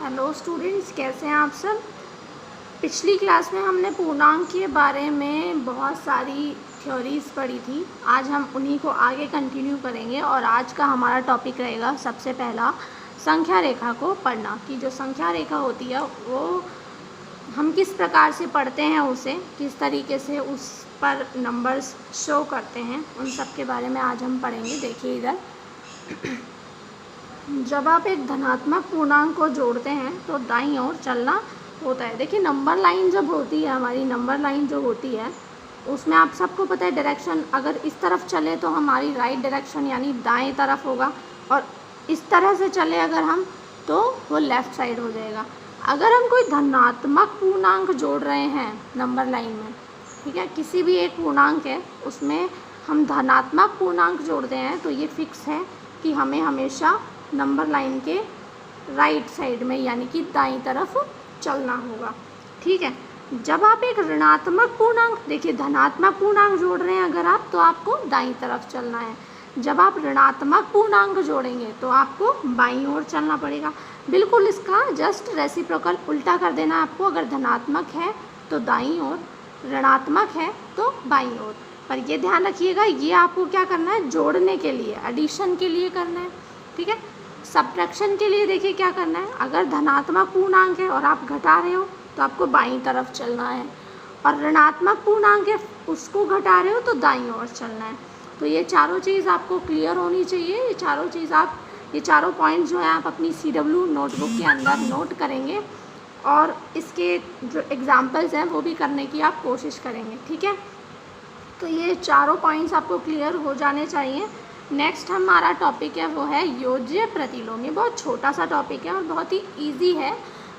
Hello students, कैसे हैं आप सब। पिछली क्लास में हमने पूर्णांक के बारे में बहुत सारी थ्योरीज पढ़ी थी। आज हम उन्हीं को आगे कंटिन्यू करेंगे और आज का हमारा टॉपिक रहेगा सबसे पहला संख्या रेखा को पढ़ना। कि जो संख्या रेखा होती है वो हम किस प्रकार से पढ़ते हैं, उसे किस तरीके से उस पर नंबर्स शो करते हैं, उन सब के बारे में आज हम पढ़ेंगे। देखिए इधर, जब आप एक धनात्मक पूर्णांक को जोड़ते हैं तो दाईं ओर चलना होता है। देखिए नंबर लाइन जब होती है, हमारी नंबर लाइन जो होती है उसमें आप सबको पता है डायरेक्शन, अगर इस तरफ चले तो हमारी राइट डायरेक्शन यानी दाएं तरफ होगा, और इस तरह से चले अगर हम तो वो लेफ़्ट साइड हो जाएगा। अगर हम कोई धनात्मक पूर्णांक जोड़ रहे हैं नंबर लाइन में, ठीक है, किसी भी एक पूर्णांक है उसमें हम धनात्मक पूर्णांक जोड़ते हैं तो ये फिक्स है कि हमें हमेशा नंबर लाइन के राइट साइड में यानी कि दाईं तरफ चलना होगा। ठीक है, जब आप एक ऋणात्मक पूर्णांक, देखिए धनात्मक पूर्णांक जोड़ रहे हैं अगर आप, तो आपको दाईं तरफ चलना है। जब आप ऋणात्मक पूर्णांक जोड़ेंगे तो आपको बाईं ओर चलना पड़ेगा। बिल्कुल इसका जस्ट रेसिप्रोकल उल्टा कर देना है आपको। अगर धनात्मक है तो दाईं ओर, ऋणात्मक है तो बाईं ओर। पर ये ध्यान रखिएगा, ये आपको क्या करना है, जोड़ने के लिए, एडिशन के लिए करना है। ठीक है, सब्ट्रैक्शन के लिए देखिए क्या करना है, अगर धनात्मक पूर्णांक है और आप घटा रहे हो तो आपको बाईं तरफ चलना है, और ऋणात्मक पूर्णांक है उसको घटा रहे हो तो दाईं ओर चलना है। तो ये चारों चीज़ आपको क्लियर होनी चाहिए। ये चारों चीज़ आप, ये चारों पॉइंट जो है आप अपनी CW नोटबुक के अंदर नोट करेंगे और इसके जो एग्जाम्पल्स हैं वो भी करने की आप कोशिश करेंगे। ठीक है, तो ये चारों पॉइंट्स आपको क्लियर हो जाने चाहिए। नेक्स्ट हमारा टॉपिक है वो है योज्य प्रतिलोम। ये बहुत छोटा सा टॉपिक है और बहुत ही इजी है,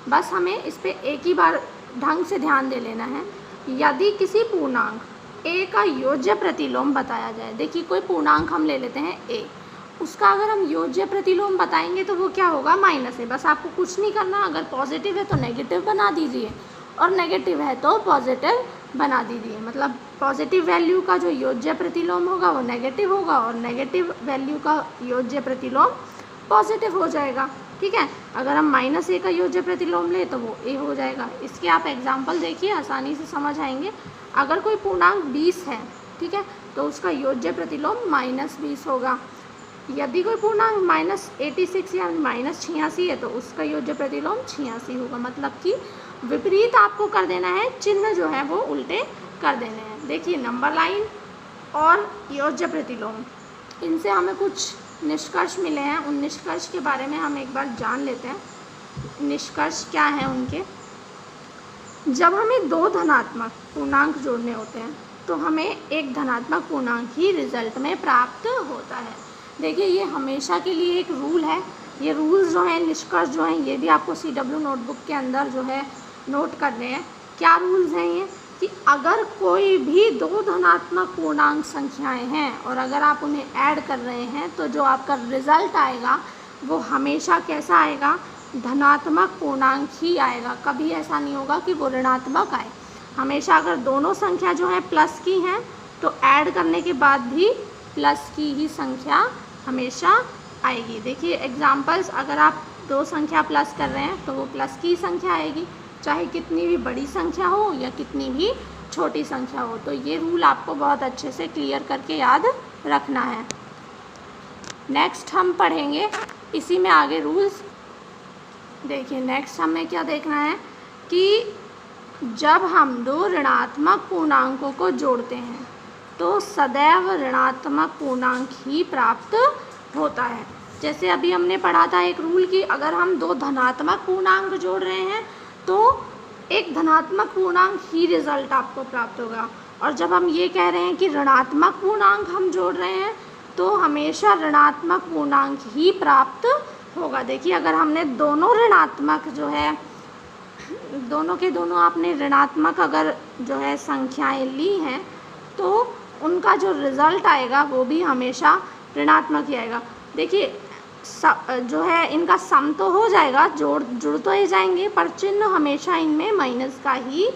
बस हमें इस पे एक ही बार ढंग से ध्यान दे लेना है। यदि किसी पूर्णांक a का योज्य प्रतिलोम बताया जाए, देखिए कोई पूर्णांक हम ले लेते हैं a, उसका अगर हम योज्य प्रतिलोम बताएंगे तो वो क्या होगा, माइनस है। बस आपको कुछ नहीं करना, अगर पॉजिटिव है तो नेगेटिव बना दीजिए और नेगेटिव है तो पॉजिटिव बना दीजिए। मतलब पॉजिटिव वैल्यू का जो योज्य प्रतिलोम होगा वो नेगेटिव होगा और नेगेटिव वैल्यू का योज्य प्रतिलोम पॉजिटिव हो जाएगा। ठीक है, अगर हम -a का योज्य प्रतिलोम ले तो वो a हो जाएगा। इसके आप एग्जाम्पल देखिए, आसानी से समझ आएंगे। अगर कोई पूर्णांक 20 है, ठीक है, तो उसका योज्य प्रतिलोम -20 होगा। यदि कोई पूर्णांक -86 या -86 है तो उसका योज्य प्रतिलोम 86 होगा। मतलब कि विपरीत आपको कर देना है, चिन्ह जो है वो उल्टे कर देने हैं। देखिए नंबर लाइन और योज्य प्रतिलोम, इनसे हमें कुछ निष्कर्ष मिले हैं। उन निष्कर्ष के बारे में हम एक बार जान लेते हैं। निष्कर्ष क्या है उनके, जब हमें दो धनात्मक पूर्णांक जोड़ने होते हैं तो हमें एक धनात्मक पूर्णांक ही रिजल्ट में प्राप्त होता है। देखिए ये हमेशा के लिए एक रूल है। ये रूल्स जो हैं, निष्कर्ष जो हैं, ये भी आपको CW नोटबुक के अंदर जो है नोट करने हैं। क्या रूल्स हैं ये, कि अगर कोई भी दो धनात्मक पूर्णांक संख्याएं हैं और अगर आप उन्हें ऐड कर रहे हैं तो जो आपका रिज़ल्ट आएगा वो हमेशा कैसा आएगा, धनात्मक पूर्णांक ही आएगा। कभी ऐसा नहीं होगा कि वो ऋणात्मक आए। हमेशा अगर दोनों संख्या जो है प्लस की हैं तो ऐड करने के बाद भी प्लस की ही संख्या हमेशा आएगी। देखिए एग्जाम्पल्स, अगर आप दो संख्या प्लस कर रहे हैं तो वो प्लस की संख्या आएगी, चाहे कितनी भी बड़ी संख्या हो या कितनी भी छोटी संख्या हो। तो ये रूल आपको बहुत अच्छे से क्लियर करके याद रखना है। नेक्स्ट हम पढ़ेंगे इसी में आगे रूल्स। देखिए नेक्स्ट हमें क्या देखना है, कि जब हम दो ऋणात्मक पूर्णांकों को जोड़ते हैं तो सदैव ऋणात्मक पूर्णांक ही प्राप्त होता है। जैसे अभी हमने पढ़ा था एक रूल, कि अगर हम दो धनात्मक पूर्णांक जोड़ रहे हैं तो एक धनात्मक पूर्णांक ही रिजल्ट आपको प्राप्त होगा। और जब हम ये कह रहे हैं कि ऋणात्मक पूर्णांक हम जोड़ रहे हैं तो हमेशा ऋणात्मक पूर्णांक ही प्राप्त होगा। देखिए अगर हमने दोनों ऋणात्मक जो है, दोनों के दोनों आपने ऋणात्मक अगर जो है संख्याएं ली हैं तो उनका जो रिज़ल्ट आएगा वो भी हमेशा ऋणात्मक ही आएगा। देखिए जो है इनका सम तो हो जाएगा, जुड़ तो ही जाएंगे, पर चिन्ह हमेशा इनमें माइनस का ही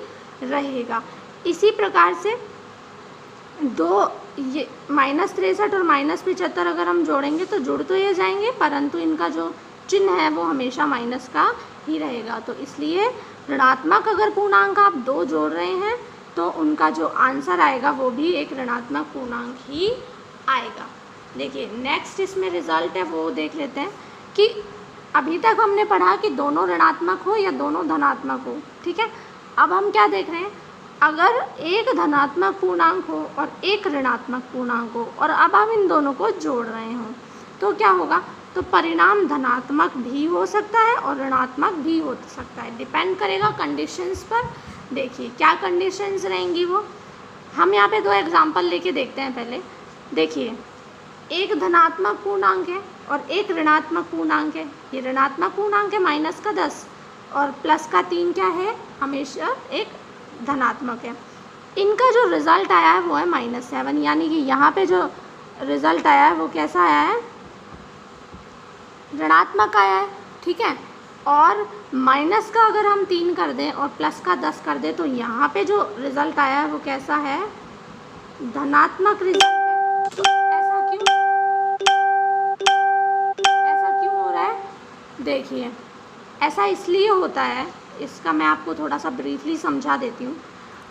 रहेगा। इसी प्रकार से दो ये -63 और -75 अगर हम जोड़ेंगे तो जुड़ तो ये जाएंगे, परंतु इनका जो चिन्ह है वो हमेशा माइनस का ही रहेगा। तो इसलिए ऋणात्मक अगर पूर्णांक आप 2 जोड़ रहे हैं तो उनका जो आंसर आएगा वो भी एक ऋणात्मक पूर्णांक ही आएगा। देखिए नेक्स्ट इसमें रिजल्ट है वो देख लेते हैं कि अभी तक हमने पढ़ा कि दोनों ऋणात्मक हो या दोनों धनात्मक हो, ठीक है। अब हम क्या देख रहे हैं, अगर एक धनात्मक पूर्णांक हो और एक ऋणात्मक पूर्णांक हो और अब हम इन दोनों को जोड़ रहे हों तो क्या होगा, तो परिणाम धनात्मक भी हो सकता है और ऋणात्मक भी हो सकता है, डिपेंड करेगा कंडीशंस पर। देखिए क्या कंडीशंस रहेंगी वो, हम यहाँ पे 2 एग्जांपल लेके देखते हैं। पहले देखिए एक धनात्मक पूर्णांक है और एक ऋणात्मक पूर्णांक है। ये ऋणात्मक पूर्णांक है माइनस का 10 और प्लस का 3 क्या है, हमेशा एक धनात्मक है। इनका जो रिज़ल्ट आया है वो है -7, यानी कि यहाँ पे जो रिज़ल्ट आया है वो कैसा आया है, ऋणात्मक आया है, ठीक है। और माइनस का अगर हम 3 कर दें और प्लस का 10 कर दें तो यहाँ पे जो रिज़ल्ट आया है वो कैसा है, धनात्मक रिज़ल्ट है। तो ऐसा क्यों हो रहा है, देखिए ऐसा इसलिए होता है, इसका मैं आपको थोड़ा सा ब्रीफली समझा देती हूँ।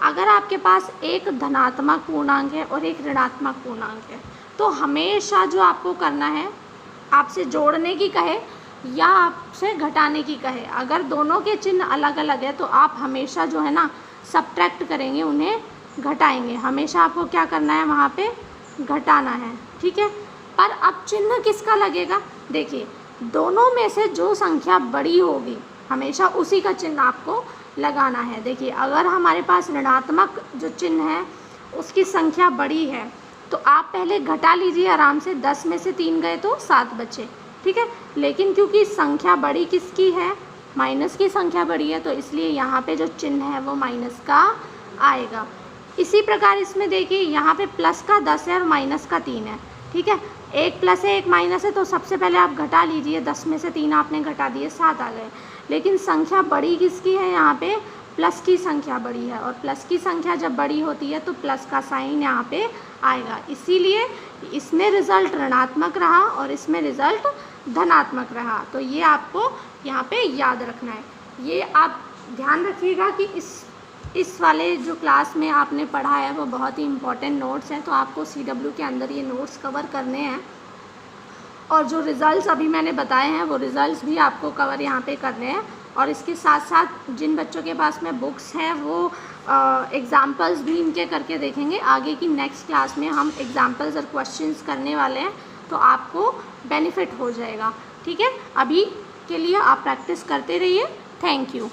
अगर आपके पास एक धनात्मक पूर्णांक है और एक ऋणात्मक पूर्णांक है तो हमेशा जो आपको करना है, आपसे जोड़ने की कहे या आपसे घटाने की कहे, अगर दोनों के चिन्ह अलग अलग है तो आप हमेशा जो है ना सब्ट्रैक्ट करेंगे, उन्हें घटाएंगे। हमेशा आपको क्या करना है, वहाँ पे घटाना है, ठीक है। पर अब चिन्ह किसका लगेगा, देखिए दोनों में से जो संख्या बड़ी होगी हमेशा उसी का चिन्ह आपको लगाना है। देखिए अगर हमारे पास ऋणात्मक जो चिन्ह है उसकी संख्या बड़ी है तो आप पहले घटा लीजिए आराम से, 10 में से 3 गए तो 7 बचे, ठीक है। लेकिन क्योंकि संख्या बड़ी किसकी है, माइनस की संख्या बड़ी है, तो इसलिए यहाँ पे जो चिन्ह है वो माइनस का आएगा। इसी प्रकार इसमें देखिए यहाँ पे प्लस का 10 है और माइनस का 3 है, ठीक है। एक प्लस है एक माइनस है तो सबसे पहले आप घटा लीजिए, 10 में से 3 आपने घटा दिए, 7 आ गए। लेकिन संख्या बड़ी किसकी है, यहाँ पे प्लस की संख्या बड़ी है और प्लस की संख्या जब बड़ी होती है तो प्लस का साइन यहाँ पे आएगा। इसीलिए इसमें रिज़ल्ट ऋणात्मक रहा और इसमें रिज़ल्ट धनात्मक रहा। तो ये आपको यहाँ पे याद रखना है। ये आप ध्यान रखिएगा कि इस वाले जो क्लास में आपने पढ़ा है वो बहुत ही इम्पोर्टेंट नोट्स हैं, तो आपको CW के अंदर ये नोट्स कवर करने हैं और जो रिज़ल्ट्स अभी मैंने बताए हैं वो रिज़ल्ट्स भी आपको कवर यहाँ पे करने हैं। और इसके साथ साथ जिन बच्चों के पास में बुक्स हैं वो एग्ज़ाम्पल्स भी इनके करके देखेंगे। आगे की नेक्स्ट क्लास में हम एग्ज़ाम्पल्स और क्वेश्चंस करने वाले हैं तो आपको बेनिफिट हो जाएगा, ठीक है। अभी के लिए आप प्रैक्टिस करते रहिए। Thank you.